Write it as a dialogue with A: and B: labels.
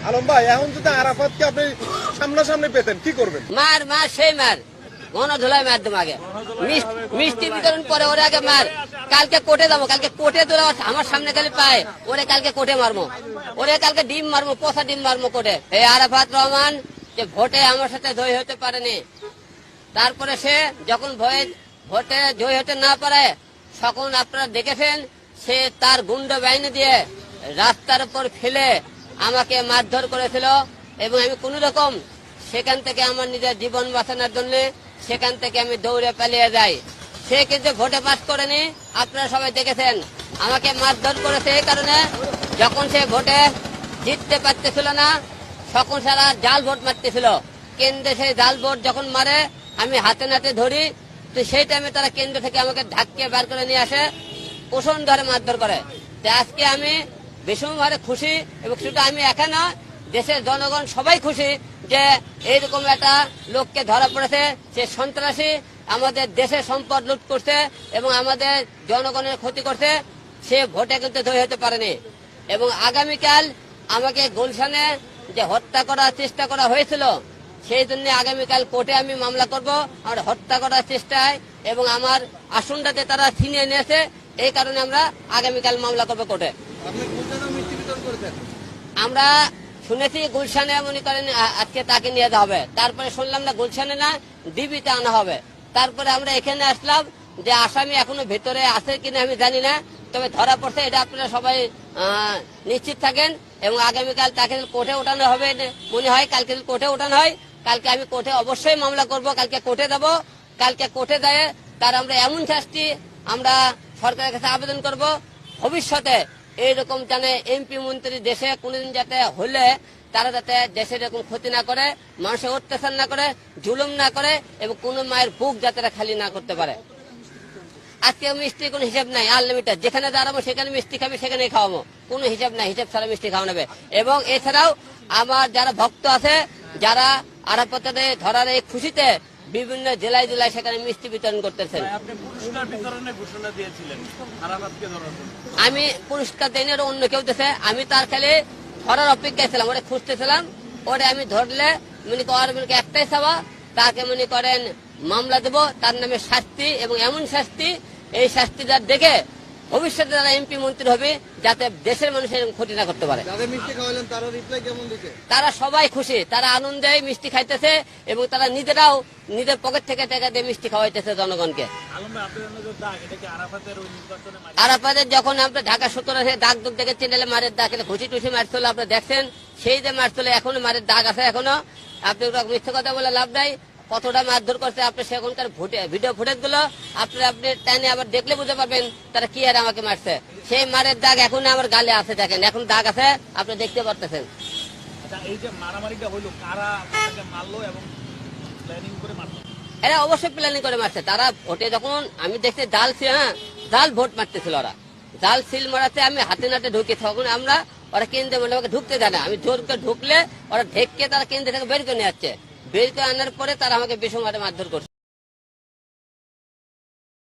A: আলম ভাই, এখন যদি আরাফাতকে আপনি সামনাসামনি পেতেন কি করবেন?
B: মার মার সেই মার ঘন ধুলাই মার দেবো আগে, মিষ্টি বিতরণ করে ওরে আগে মার। কালকে কোর্টে যাবো, কালকে কোর্টে তোরা আমার সামনে খালি পায় ওরে কালকে কোর্টে মারবো, ওরে কালকে ডিম মারবো, পচা ডিম মারবো কোর্টে। এই আরাফাত রহমান যে ভোটে আমার সাথে জয়ী হতে পারেনি, তারপরে সে যখন ভোটে জয়ী হতে না পারে তখন আপনারা দেখেছেন সে তার গুন্ড বাহিনী দিয়ে রাস্তার উপর ফেলে আমাকে মারধর করেছিল এবং আমি কোন রকম সেখান থেকে আমার নিজের জীবন বাঁচানোর জন্য সেখান থেকে আমি দৌড়ে পালিয়ে যাই। সে কিন্তু ভোটে পাস করেনি, আপনারা সবাই দেখেছেন। আমাকে মারধর করেছে এই কারণে, যখন সে ভোটে জিততে পারতেছিল না তখন সারা জাল ভোট মারতেছিল। কেন্দ্রে সেই জাল ভোট যখন মারে আমি হাতে নাতে ধরি, তো সেই টাইমে তারা কেন্দ্র থেকে আমাকে ধাক্কে বার করে নিয়ে আসে, পোষণ ধরে মারধর করে। আজকে আমি ভীষণভাবে খুশি, এবং শুধু আমি একা না, দেশের জনগণ সবাই খুশি যে এইরকম একটা লোককে ধরা পড়েছে। সে সন্ত্রাসী, আমাদের দেশের সম্পদ লুট করছে এবং আমাদের জনগণের ক্ষতি করছে। সে ভোটে কিন্তু জয়ী হতে পারেনি। এবং আগামীকাল আমাকে গুলশানে যে হত্যা করার চেষ্টা করা হয়েছিল, সেই জন্য আগামীকাল কোর্টে আমি মামলা করব আমার হত্যা করার চেষ্টায়, এবং আমার আসনটাতে তারা ছিনিয়ে নিয়েছে, এই কারণে আমরা আগামীকাল মামলা করবো কোর্টে। আমরা শুনেছি গুলশানে মনে করেন আজকে তাকে নিয়ে যাওয়া হবে, তারপরে শুনলাম না গুলশানে না ডিবিতে আনা হবে। তারপরে আমরা এখানে আসলাম যে আসামি এখনো ভেতরে আছে কিনা আমি জানি না, তবে ধরা পড়ছে এটা আপনারা সবাই নিশ্চিত থাকেন। এবং আগামীকাল তাকে কোর্টে ওঠানো হবে মনে হয়, কালকে কোর্টে ওঠানো হয়, কালকে আমি কোর্টে অবশ্যই মামলা করব। কালকে কোর্টে যাব, কালকে কোর্টে যায় তার আমরা এমন শাস্তি আমরা সরকারের কাছে আবেদন করব, ভবিষ্যতে এইরকম জানে এমপি মন্ত্রী দেশে কোনদিন যাতে হলে তারা যাতে দেশের এরকম ক্ষতি না করে, মানুষের অত্যাচার না করে, জুলুম না করে, এবং কোন মায়ের বুক যাতে খালি না করতে পারে। আজকে মিষ্টির কোনো হিসাব নাই, আনলিমিটেড, যেখানে দাঁড়াবো সেখানে মিষ্টি খাবি, সেখানে খাওয়াবো, কোনো হিসাব নাই, হিসাব ছাড়া মিষ্টি খাওয়া নেবে। এবং এছাড়াও আমার যারা ভক্ত আছে, যারা আরাফাতকে ধরার এই খুশিতে বিভিন্ন জেলায় জেলায় সেখানে মিষ্টি বিতরণ করতেছেন। আমি পুরস্কার দেয়নি, অন্য কেউ দিয়েছে, আমি তার খালি ধরার অপেক্ষায় ছিলাম, ওরে খুঁজতেছিলাম। ওরে আমি ধরলে মনে করেন একটাই চাওয়া, তাকে মনে করেন মামলা দেবো, তার নামে শাস্তি, এবং এমন শাস্তি, এই শাস্তিটা দেখে ভবিষ্যতে যারা এমপি মন্ত্রী হবে যাতে দেশের মানুষের ক্ষতি না করতে পারে। তারা সবাই খুশি, তারা আনন্দে মিষ্টি খাইতেছে, এবং তারা নিজেরাও নিজের পকেট থেকে টাকা দিয়ে মিষ্টি খাওয়াইতেছে জনগণকে। আরাফাতের যখন আমরা ঢাকা 17 দাগ দুগ দেখে চিনেলে মারের দাগ, ঘুষি টুসি মারছিল, আপনারা দেখছেন সেই যে মারছিল, এখনো মারের দাগ আছে এখনো। আপনি মিথ্যে কথা বলে লাভ নাই, কতটা মারধর করছে আপনি সেখানকার ভিডিও ফুটেজ গুলো আপনি টাইনে আবার দেখলে বুঝতে পারবেন তারা কি আর আমাকে মারছে। সেই মারের দাগ এখন আমার গালে আছে, দেখেন এখন দাগ আছে, আপনি দেখতে পারতেছেন। এরা অবশ্যই প্ল্যানিং করে মারছে। তারা ভোটে যখন আমি দেখছি জাল ভোট মারতেছিল, ওরা জাল সিল মারাতে আমি হাতে নাতে ঢুকি, তখন আমরা ওরা কেন্দ্রে বলে আমাকে ঢুকতে দেয় না, আমি জোর করে ঢুকলে ওরা ঢেকে তারা কেন্দ্র থেকে বের করে নিয়ে যাচ্ছে, বের করে আনার পরে তারা আমাকে বিষম মারধর করছে।